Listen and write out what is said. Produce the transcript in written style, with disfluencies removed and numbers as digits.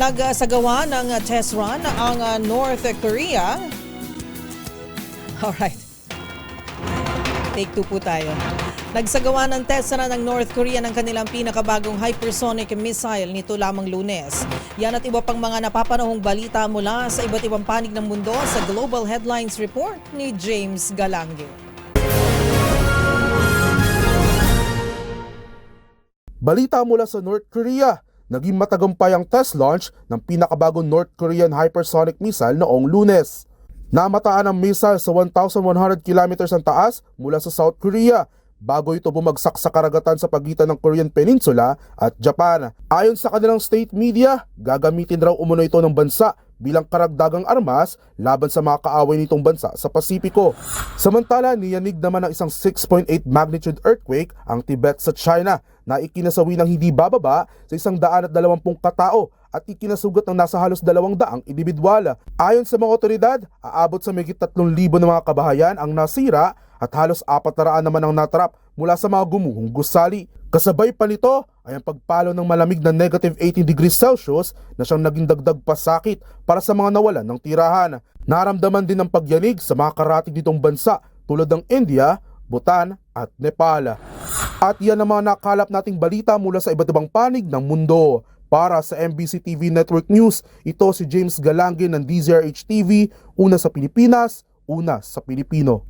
Nagsagawa ng test run ang North Korea. Alright. Take 2 po tayo. Nagsagawa ng test run ng North Korea ng kanilang pinakabagong hypersonic missile nito lamang Lunes. Yan at iba pang mga napapanahong balita mula sa iba't ibang panig ng mundo sa Global Headlines Report ni James Galangge. Balita mula sa North Korea. Naging matagumpay ang test launch ng pinakabagong North Korean hypersonic missile noong Lunes. Namataan ang missile sa 1,100 kilometers ang taas mula sa South Korea bago ito bumagsak sa karagatan sa pagitan ng Korean Peninsula at Japan. Ayon sa kanilang state media, gagamitin raw umuno ito ng bansa bilang karagdagang armas laban sa mga kaaway nitong bansa sa Pasipiko. Samantala, niyanig naman ng isang 6.8 magnitude earthquake ang Tibet sa China na ikinasawi ng hindi bababa sa 120 katao at ikinasugat ng nasa halos 200 individual. Ayon sa mga otoridad, aabot sa mahigit 3,000 na mga kabahayan ang nasira at halos 400 naman ang natrap mula sa mga gumuhong gusali. Kasabay pa nito ay ang pagpalo ng malamig na negative 18 degrees Celsius na siyang naging dagdag pasakit para sa mga nawalan ng tirahan. Naramdaman din ang pagyanig sa mga karatig nitong bansa tulad ng India, Bhutan at Nepal. At yan ang mga nakalap nating balita mula sa iba't ibang panig ng mundo. Para sa MBC TV Network News, ito si James Galangge ng DZRH TV, una sa Pilipinas, una sa Pilipino.